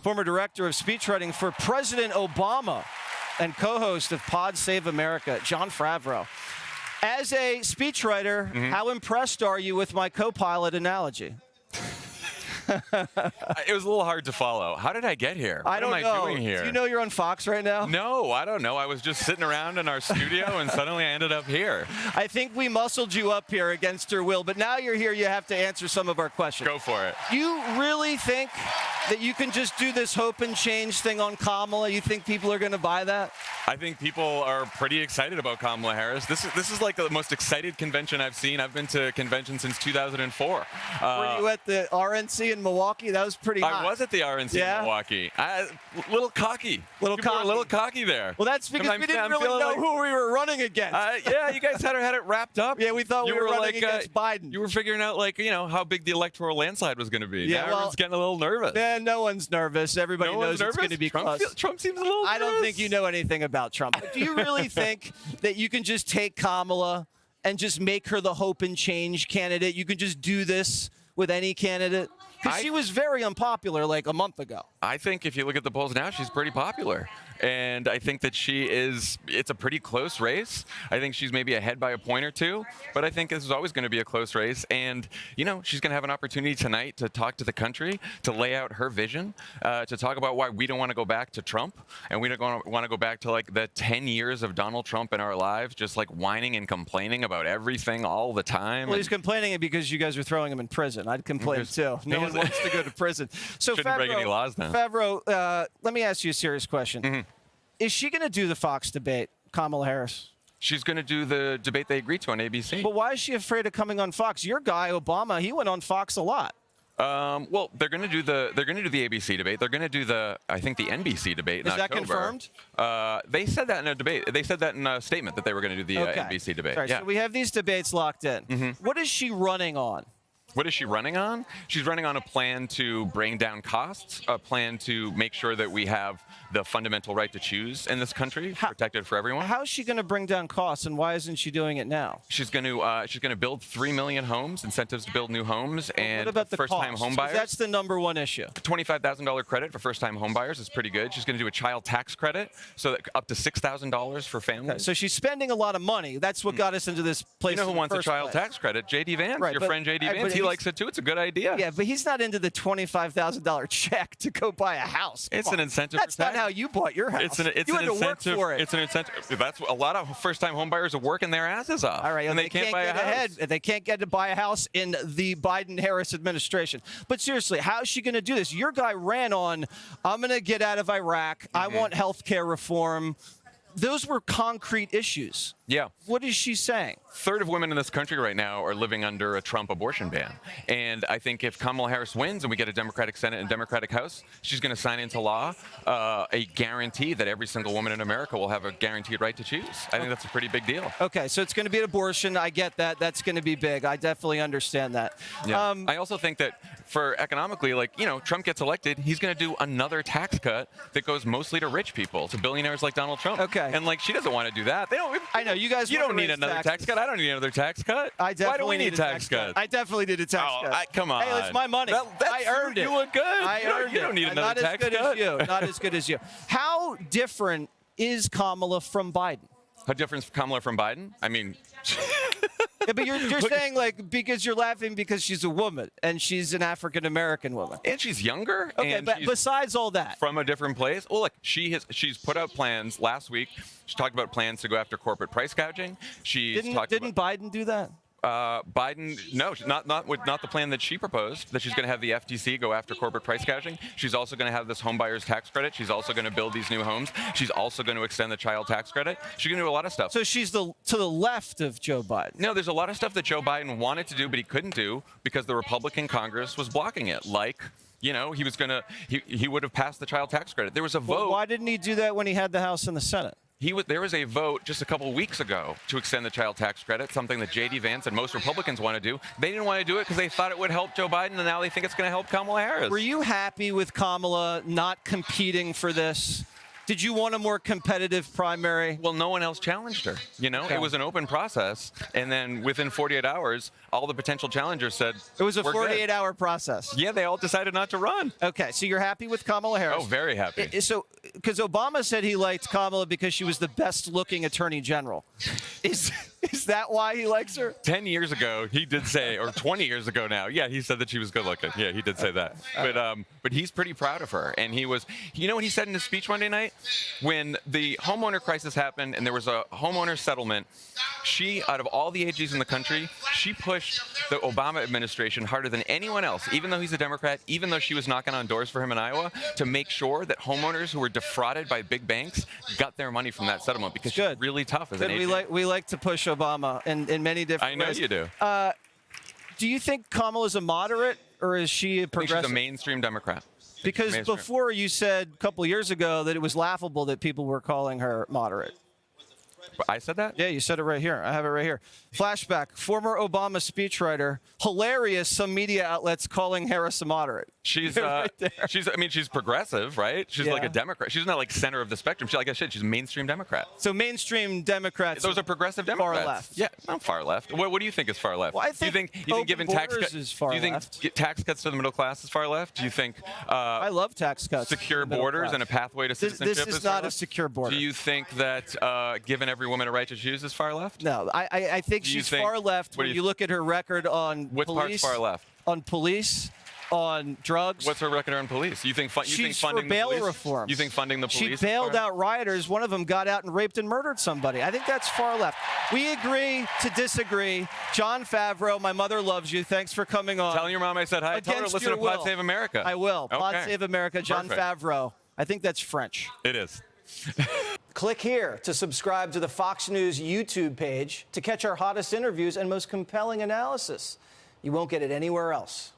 former director of speechwriting for President Obama and co-host of Pod Save America, Jon Favreau. As a speechwriter, how impressed are you with my co-pilot analogy? It was a little hard to follow. How did I get here? I don't know. What am I doing here? Do you know you're on Fox right now? No, I don't know. I was just sitting around in our studio, and suddenly I ended up here. I think we muscled you up here against your will, but now you're here, you have to answer some of our questions. Go for it. You really think that you can just do this hope and change thing on Kamala? You think people are going to buy that? I think people are pretty excited about Kamala Harris. This is like the most excited convention I've seen. I've been to conventions since 2004. Were you at the RNC in Milwaukee? That was pretty hot. I was at the RNC in Milwaukee. Little cocky. People were a little cocky there. Well, that's because we didn't really know who we were running against. Yeah, you guys had it wrapped up. Yeah, we thought we were running against Biden. You were figuring out, how big the electoral landslide was going to be. Yeah, now everyone's getting a little nervous. Yeah, no one's nervous. Everybody knows it's going to be close. Trump seems a little nervous. I don't think you know anything about Trump. But do you really think that you can just take Kamala and just make her the hope and change candidate? You can just do this with any candidate? Because she was very unpopular like a month ago. I think if you look at the polls now, she's pretty popular. And I think that it's a pretty close race. I think she's maybe ahead by a point or two, but I think this is always going to be a close race. And, she's going to have an opportunity tonight to talk to the country, to lay out her vision, to talk about why we don't want to go back to Trump. And we don't want to go back to the 10 years of Donald Trump in our lives, just whining and complaining about everything all the time. Well, he's complaining because you guys are throwing him in prison. I'd complain too. No one wants to go to prison. So shouldn't break any laws then. Favreau, let me ask you a serious question. Is she going to do the Fox debate, Kamala Harris? She's going to do the debate they agreed to on ABC. But why is she afraid of coming on Fox? Your guy, Obama, he went on Fox a lot. Well, they're going to do the ABC debate. They're going to do the NBC debate in October. Is that confirmed? They said that in a debate. They said that in a statement that they were going to do the NBC debate. Sorry, so we have these debates locked in. What is she running on? What is she running on? She's running on a plan to bring down costs, a plan to make sure that we have the fundamental right to choose in this country, protected for everyone. How is she going to bring down costs, and why isn't she doing it now? She's going to build 3 million homes, incentives to build new homes, and what about the first-time home buyers. That's the number one issue. $25,000 credit for first-time home buyers is pretty good. She's going to do a child tax credit, so that up to $6,000 for families. Okay, so she's spending a lot of money. That's what got us into this place. You know who wants a child tax credit? J.D. Vance, your friend J.D. Vance. He likes it too. It's a good idea. Yeah, but he's not into the $25,000 check to go buy a house. It's an incentive. That's not how you bought your house. It's an you had to incentive. Work for it. It's an incentive. That's a lot of first-time home buyers are working their asses off. All right, and they can't buy a house. They can't get to buy a house in the Biden-Harris administration. But seriously, how is she going to do this? Your guy ran on, I'm going to get out of Iraq. I want health care reform. Those were concrete issues. Yeah. What is she saying? A third of women in this country right now are living under a Trump abortion ban. And I think if Kamala Harris wins and we get a Democratic Senate and Democratic House, she's going to sign into law a guarantee that every single woman in America will have a guaranteed right to choose. I think that's a pretty big deal. Okay, so it's going to be an abortion. I get that. That's going to be big. I definitely understand that. Yeah. I also think that for economically, Trump gets elected, he's going to do another tax cut that goes mostly to rich people, to billionaires like Donald Trump. Okay. And she doesn't want to do that. I know you guys. You don't need another tax cut. I don't need another tax cut. I definitely Why do we need tax cuts? I definitely need a tax cut. Come on. Hey, it's my money. I earned it. You look good. I earned it. You don't need another tax cut. Not as good as you. Not as good as you. How different is Kamala from Biden? How different is Kamala from Biden? I mean. Yeah, but you're saying because you're laughing because she's a woman and she's an African American woman. And she's younger. Okay, and but besides all that. From a different place. Well, look, she's put out plans last week. She talked about plans to go after corporate price gouging. Didn't Biden do that? Biden, no, not the plan that she proposed, that she's going to have the FTC go after corporate price gouging. She's also going to have this home buyer's tax credit. She's also going to build these new homes. She's also going to extend the child tax credit. She's going to do a lot of stuff. So she's to the left of Joe Biden. No, there's a lot of stuff that Joe Biden wanted to do, but he couldn't do because the Republican Congress was blocking it. He would have passed the child tax credit. There was a vote. Why didn't he do that when he had the House and the Senate? There was a vote just a couple weeks ago to extend the child tax credit, something that J.D. Vance and most Republicans want to do. They didn't want to do it because they thought it would help Joe Biden, and now they think it's going to help Kamala Harris. Were you happy with Kamala not competing for this? Did you want a more competitive primary? Well, no one else challenged her. Okay. It was an open process, and then within 48 hours, all the potential challengers said It was a we're good. 48-hour process. Yeah, they all decided not to run. Okay, so you're happy with Kamala Harris? Oh, very happy. So, because Obama said he liked Kamala because she was the best-looking attorney general. Is that why he likes her? 10 years ago, he did say, or 20 years ago now, yeah, he said that she was good looking. Yeah, he did say that. But he's pretty proud of her. And he was, you know what he said in his speech Monday night? When the homeowner crisis happened and there was a homeowner settlement, she, out of all the AGs in the country, she pushed the Obama administration harder than anyone else, even though he's a Democrat, even though she was knocking on doors for him in Iowa, to make sure that homeowners who were defrauded by big banks got their money from that settlement, because she's really tough as an AG. We like to push Obama in many different ways. I know you do. Do you think Kamala's a moderate, or is she a progressive? I think she's a mainstream Democrat. Because before you said a couple years ago that it was laughable that people were calling her moderate. I said that? Yeah, you said it right here. I have it right here. Flashback. Former Obama speechwriter. Hilarious. Some media outlets calling Harris a moderate. She's, right there. she's progressive, right? She's like a Democrat. She's not like center of the spectrum. Like I said, she's a mainstream Democrat. So mainstream Democrats. Those are progressive Democrats. Far left. Yeah, not far left. What do you think is far left? Well, I think do you think giving tax cuts is far left. Tax cuts to the middle class is far left? Do you think I love tax cuts. Secure borders and a pathway to citizenship This is not a secure border. Do you think that giving every woman a right to choose is far left? No, I think she's far left when you look at her record on What part's far left? On police, on drugs. What's her record on police? You think she's funding for bail the police? reform. You think funding the police? She bailed out rioters. One of them got out and raped and murdered somebody. I think that's far left. We agree to disagree. Jon Favreau, my mother loves you. Thanks for coming on. Tell your mom I said hi. Tell her to listen to Pod Save America. I will. Okay. Pod Save America, Jon Perfect. Favreau. I think that's French. It is. Click here to subscribe to the Fox News YouTube page to catch our hottest interviews and most compelling analysis. You won't get it anywhere else.